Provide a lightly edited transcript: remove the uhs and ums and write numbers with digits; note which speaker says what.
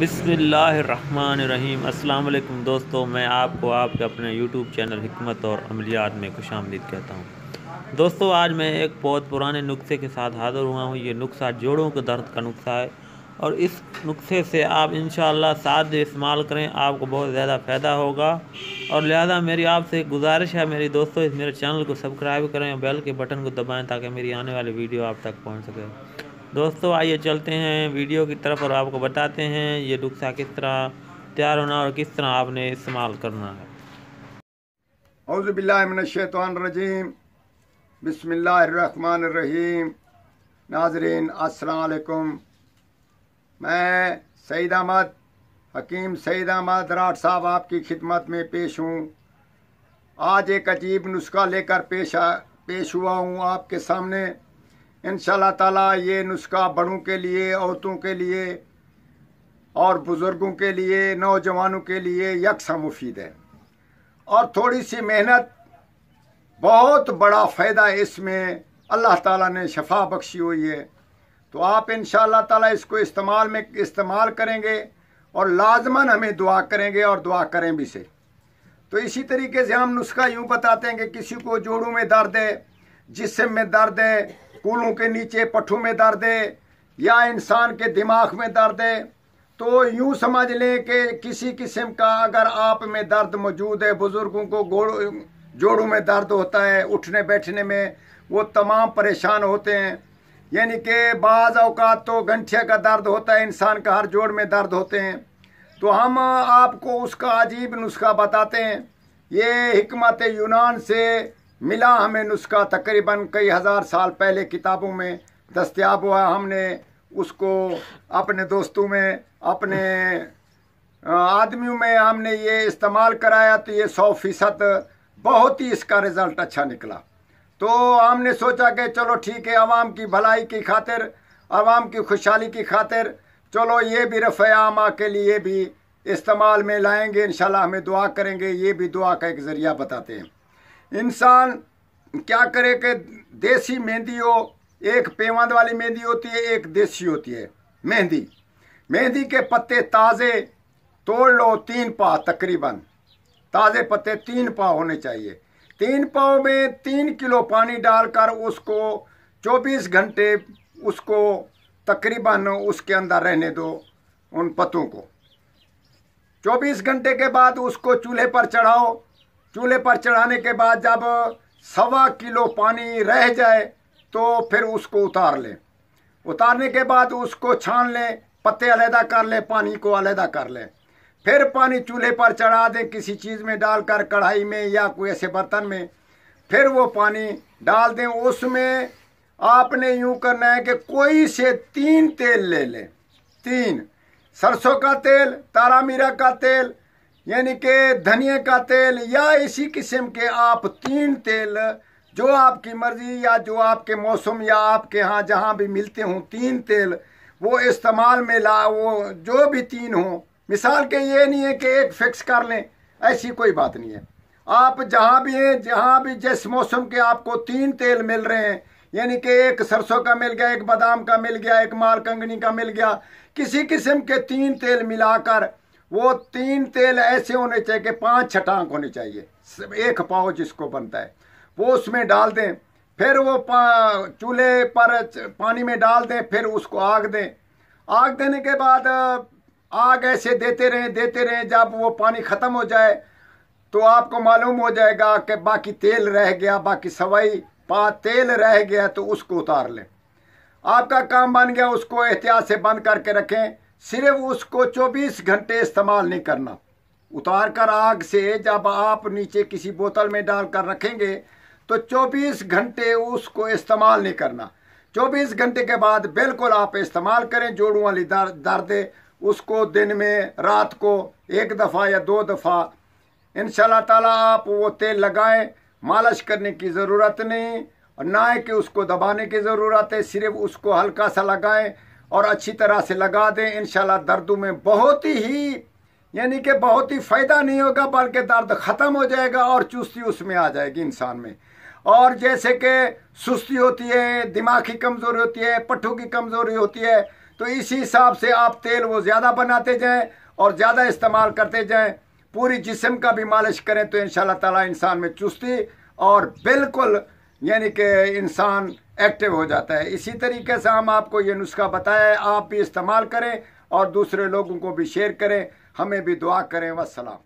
Speaker 1: बिस्मिल्लाहिर्रहमानिर्रहीम। अस्सलाम वालेकुम दोस्तों, मैं आपको आपके अपने यूट्यूब चैनल हिकमत और अमलियात में खुशामदीद कहता हूँ। दोस्तों, आज मैं एक बहुत पुराने नुस्खे के साथ हाज़िर हुआ हूँ। ये नुस्खा जोड़ों के दर्द का नुस्खा है और इस नुस्खे से आप इंशाअल्लाह साथ इस्तेमाल करें, आपको बहुत ज़्यादा फ़ायदा होगा। और लिहाजा मेरी आपसे गुजारिश है मेरी दोस्तों, इस मेरे चैनल को सब्सक्राइब करें और बेल के बटन को दबाएँ ताकि मेरी आने वाली वीडियो आप तक पहुँच सके। दोस्तों, आइए चलते हैं वीडियो की तरफ और आपको बताते हैं ये नुस्खा किस तरह तैयार होना और किस तरह आपने इस्तेमाल करना है।
Speaker 2: औज़ु बिल्लाहि मिनश शैतानिर रजीम, बिस्मिल्लाहिर्रहमानिर्रहीम। नाज़रीन अस्सलाम वालेकुम। मैं सईद अहमद, हकीम सईद अहमद राठ साहब आपकी खिदमत में पेश हूँ। आज एक अजीब नुस्खा लेकर पेश हुआ हूँ आपके सामने। इंशाअल्लाह ताला ये नुस्खा बड़ों के लिए, औरतों के लिए और बुज़ुर्गों के लिए, नौजवानों के लिए यकसा मुफीद है और थोड़ी सी मेहनत, बहुत बड़ा फ़ायदा इसमें अल्लाह ताला ने शफा बख्शी हुई है। तो आप इंशाअल्लाह ताला इसको इस्तेमाल करेंगे और लाजमन हमें दुआ करेंगे और दुआ करें भी से। तो इसी तरीके से हम नुस्खा यूँ बताते हैं कि किसी को जोड़ों में दर्द है, जिस्म में दर्द है, कूलों के नीचे पट्ठों में दर्द है या इंसान के दिमाग में दर्द है, तो यूँ समझ लें कि किसी किस्म का अगर आप में दर्द मौजूद है। बुज़ुर्गों को जोड़ों में दर्द होता है, उठने बैठने में वो तमाम परेशान होते हैं। यानी कि बाज़ औक़ात तो गंठिया का दर्द होता है, इंसान का हर जोड़ में दर्द होते हैं। तो हम आपको उसका अजीब नुस्खा बताते हैं। ये हिकमत यूनान से मिला हमें नुस्खा, तकरीबन कई हज़ार साल पहले किताबों में दस्तयाब हुआ। हमने उसको अपने दोस्तों में, अपने आदमियों में हमने ये इस्तेमाल कराया, तो ये 100% बहुत ही इसका रिज़ल्ट अच्छा निकला। तो हमने सोचा कि चलो ठीक है, आवाम की भलाई की खातिर, आवाम की खुशहाली की खातिर, चलो ये भी रफ़े आमा के लिए भी इस्तेमाल में लाएंगे। इंशाल्लाह हमें दुआ करेंगे, ये भी दुआ का एक ज़रिया बताते हैं। इंसान क्या करे कि देसी मेहंदी हो, एक पेवंद वाली मेहंदी होती है, एक देसी होती है मेहंदी। मेहंदी के पत्ते ताज़े तोड़ लो, 3 पाव तकरीबन ताज़े पत्ते 3 पाव होने चाहिए। 3 पाव में 3 किलो पानी डालकर उसको 24 घंटे उसको तकरीबन उसके अंदर रहने दो, उन पत्तों को। 24 घंटे के बाद उसको चूल्हे पर चढ़ाओ। चूल्हे पर चढ़ाने के बाद जब 1.25 किलो पानी रह जाए तो फिर उसको उतार लें। उतारने के बाद उसको छान लें, पत्ते अलहदा कर लें, पानी को अलहदा कर लें। फिर पानी चूल्हे पर चढ़ा दें, किसी चीज़ में डालकर, कढ़ाई में या कोई ऐसे बर्तन में। फिर वो पानी डाल दें। उसमें आपने यूँ करना है कि कोई से 3 तेल ले लें। 3 सरसों का तेल, तारा मीरा का तेल, यानी कि धनिया का तेल, या इसी किस्म के आप 3 तेल, जो आपकी मर्ज़ी या जो आपके मौसम या आपके यहाँ जहाँ भी मिलते हों 3 तेल, वो इस्तेमाल में वो जो भी 3 हों। मिसाल के ये नहीं है कि एक फिक्स कर लें, ऐसी कोई बात नहीं है। आप जहाँ भी हैं, जहाँ भी जिस मौसम के आपको 3 तेल मिल रहे हैं, यानी कि एक सरसों का मिल गया, एक बादाम का मिल गया, एक माल कंगनी का मिल गया, किसी किस्म के 3 तेल मिलाकर, वो 3 तेल ऐसे होने चाहिए कि 5 छटांक होने चाहिए, 1 पाव जिसको बनता है, वो उसमें डाल दें। फिर वो चूल्हे पर पानी में डाल दें, फिर उसको आग दें। आग देने के बाद आग ऐसे देते रहें। जब वो पानी ख़त्म हो जाए तो आपको मालूम हो जाएगा कि बाकी तेल रह गया, बाकी सवाई तेल रह गया, तो उसको उतार लें। आपका काम बन गया। उसको एहतियात से बंद करके रखें। सिर्फ उसको 24 घंटे इस्तेमाल नहीं करना। उतार कर आग से जब आप नीचे किसी बोतल में डालकर रखेंगे तो 24 घंटे उसको इस्तेमाल नहीं करना। 24 घंटे के बाद बिल्कुल आप इस्तेमाल करें। जोड़ों वाली दर्द उसको दिन में, रात को 1 दफ़ा या 2 दफ़ा इंशाअल्लाह ताला आप वो तेल लगाएं। मालिश करने की ज़रूरत नहीं और ना है कि उसको दबाने की ज़रूरत है। सिर्फ उसको हल्का सा लगाएं और अच्छी तरह से लगा दें। इंशाअल्लाह दर्दों में बहुत ही, यानी कि बहुत ही फ़ायदा नहीं होगा, बल्कि दर्द ख़त्म हो जाएगा और चुस्ती उसमें आ जाएगी इंसान में। और जैसे कि सुस्ती होती है, दिमाग की कमज़ोरी होती है, पट्ठों की कमज़ोरी होती है, तो इसी हिसाब से आप तेल वो ज़्यादा बनाते जाएं और ज़्यादा इस्तेमाल करते जाएं। पूरी जिस्म का भी मालिश करें तो इंशाल्लाह ताला इंसान में चुस्ती और बिल्कुल यानी कि इंसान एक्टिव हो जाता है। इसी तरीके से हम आपको ये नुस्खा बताया है, आप भी इस्तेमाल करें और दूसरे लोगों को भी शेयर करें। हमें भी दुआ करें। वस्सलाम।